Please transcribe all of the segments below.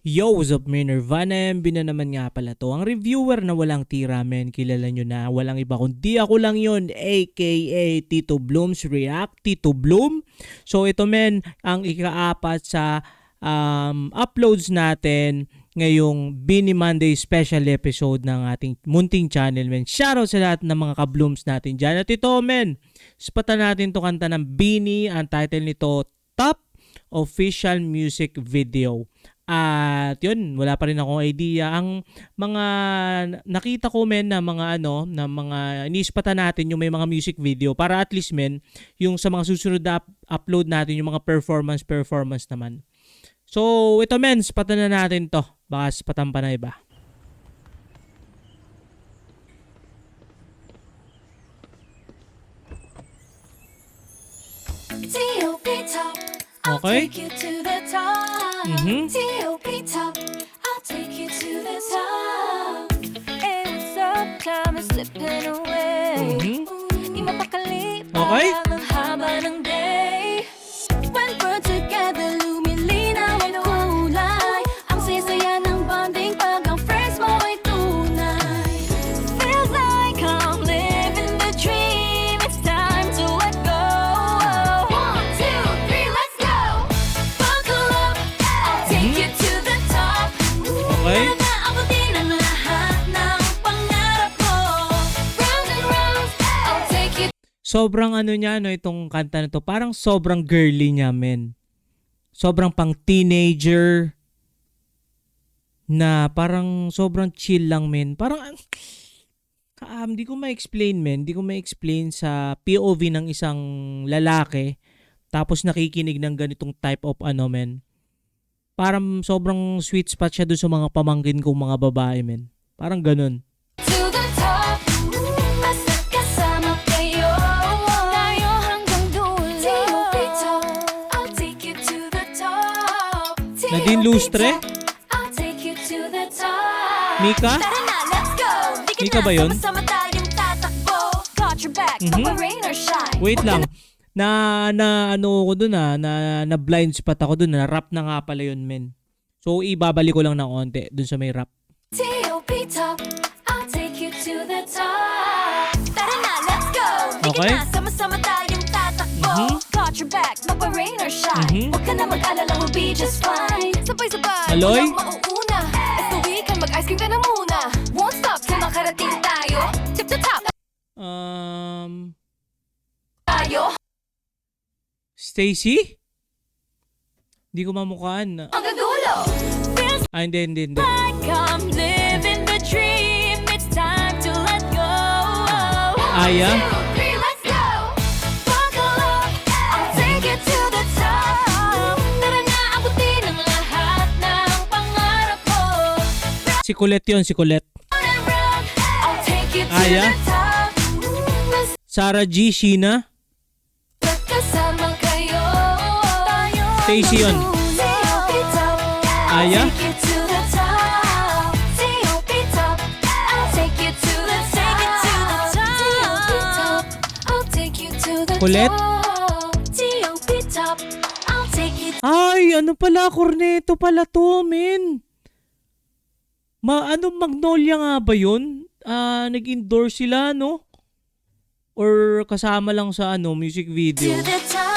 Yo, what's up, may Nirvana MB na naman nga pala to. Ang reviewer na walang tira, men. Kilala nyo na, walang iba kundi ako lang yun, aka Tito Bloom's React Tito Bloom. So ito men, ang ikaapat sa uploads natin ngayong Bini Monday special episode ng ating munting channel, men. Shoutout sa lahat ng mga ka-blooms natin dyan. At ito men, spatan natin to kanta ng Bini. Ang title nito, Top Official Music Video. At yun, wala pa rin akong idea. Ang mga nakita ko men na mga na mga iniispatan natin yung may mga music video para at least men, yung sa mga susunod na upload natin yung mga performance naman. So ito men, spatan na natin to. Baka spatan pa na iba. Okay. T.O.P. top, I'll take you to the top. And what's up, time is slipping away. Di mapakali Okay. ang haba ng day. When we're together, lumilinaw ang kulay. Ang sisaya ng bonding pag ang friends mo ay tunay. Feels like I'm living the dream. It's time to let go. 1, 2, 3, let's go. Buckle up, I'll take you to the top. Okay. Naabutin ang lahat ng pangarap mo. Round and round, I'll take you. Sobrang niya itong kanta na to, parang sobrang girly niya men. Sobrang pang teenager na parang sobrang chill lang men. Parang di ko ma-explain men, di ko ma-explain sa POV ng isang lalaki tapos nakikinig ng ganitong type of men. Parang sobrang sweet spot siya doon sa mga pamangkin kong mga babae men. Parang ganun. To the top, basta kasama kayo. Tayo hanggang dulo. T.O.P. top, I'll take you to the top. Nadine Lustre? I'll take you to the top. Mika? Tara na, let's go. Di Mika ba yun? sama-sama tayong tatakbo. Got your back, rain or shine. Wait lang. Na ko dun na blind spot ako dun, na rap na nga pala yun men. So ibabalik ko lang ng onte dun sa may rap. T.O.P. top, I'll take you to the top. Tara na, let's go. Di Okay. na, sama-sama tayong tatakbo. Got your back, magpa-rain or shine. Huwag ka na mag-alala, we'll be just fine. Sabay-sabay, Aloy? walang mauuna. As the weekend, mag-ice cream ka na muna. Won't stop till makarating tayo. Tip to top tayo. Stacy? Hindi ko mamukhaan. Hanggang dulo. Feels Hindi. like I'm living the dream. It's time to let go. Aya? 1, 2, 3, let's go. Buckle up, I'll take you to the top. Tara na, abutin ang lahat ng pangarap mo. Si Colette yun, si Colette. Round and round, I'll take you to Aya? the top. Sarah G. Sheena? Basta kasama kayo. Tayo Stacy yun. T.O.P. top, Aya? I'll take you to the top. T.O.P. top, I'll take you to the top. T.O.P. top, I'll take you to the Colette? top. T.O.P. top, I'll take you. Ay, ano pala, Corneto pala to, men. Magnolia nga ba yun? Nag-endorse sila, no? Or kasama lang sa music video. To the top.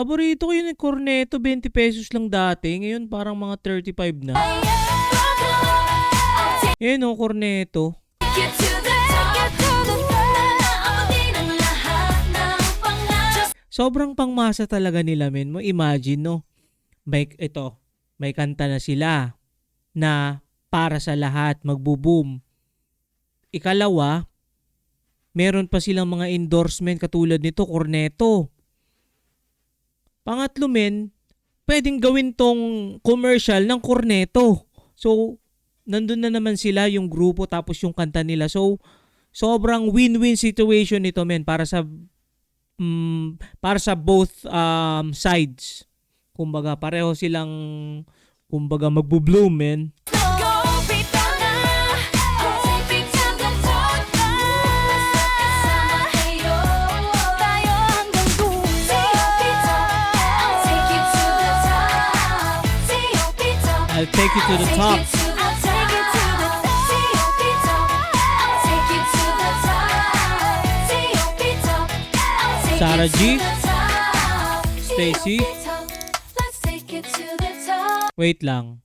Paborito ko yun yung Corneto, 20 pesos lang dati. Ngayon parang mga 35 na. Buckle up, I'll take Eh no, Corneto. you to the top. Naabutin ang lahat ng pangarap. Sobrang pangmasa talaga nila, men. Mo imagine, no? May kanta na sila na para sa lahat, magbo-boom. Ikalawa, meron pa silang mga endorsement katulad nito, Corneto. Pangatlo, men, pwedeng gawin tong commercial ng Corneto. So, nandun na naman sila, yung grupo, tapos yung kanta nila. So, sobrang win-win situation nito, men, para sa both sides. Kumbaga, pareho silang magbo-bloom, men. Go, Pita na. I'll take you to the top. Kasama kayo. Tayo hanggang dulo. T.O.P. top, I'll take you to the top. T.O.P. top, Take You to the Top. I'll take you to the T.O.P. top. I'll take you to the top. T.O.P. top. I'll take Sarah you G. to the top. Stacy. T.O.P. top. Let's take it to the top. Wait lang.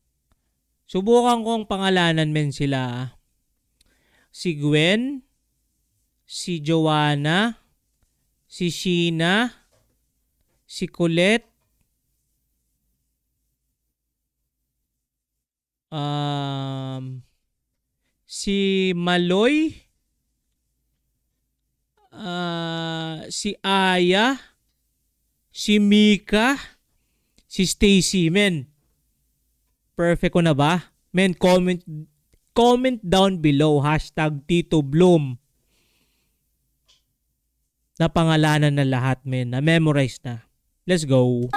Subukan kong pangalanan men sila. Si Gwen, si Joanna, si Sheena, si Colette, si Maloy, si Aya, si Mika, si Stacy, men. Perfect ko na ba? Men, comment down below, #Tito Bloom. Napangalanan na lahat, men. Na-memorize na. Let's go.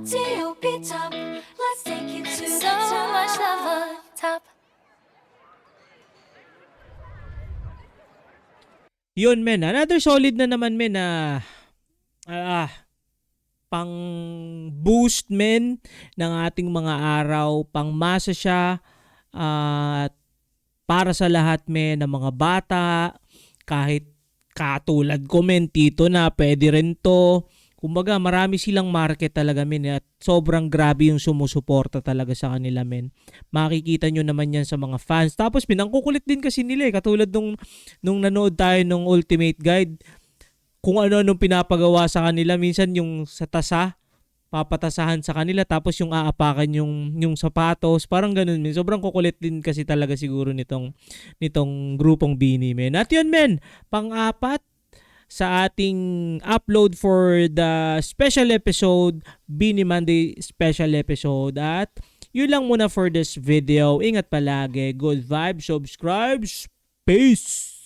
T.O.P. top. Let's take it to so the top. Much love on top. Yun, men. Another solid na naman, men, na pang boost, men, ng ating mga araw. Pang masa siya. At para sa lahat, men, ng mga bata. Kahit katulad ko, men, tito na, pwede rin to. Kumbaga, marami silang market talaga, men. At sobrang grabe yung sumusuporta talaga sa kanila, men. Makikita nyo naman yan sa mga fans. Tapos, pinangkukulit din kasi nila, eh. Katulad nung nanood tayo nung Ultimate Guide. Kung ano-anong pinapagawa sa kanila. Minsan yung sa tasa, papatasahan sa kanila. Tapos yung aapakan yung sapatos. Parang ganun, men. Sobrang kukulit din kasi talaga siguro nitong grupong Bini, men. At yun, men. Pang-apat sa ating upload for the special episode, Bini Monday special episode. At yun lang muna for this video. Ingat palagi. Good vibes. Subscribe. Peace!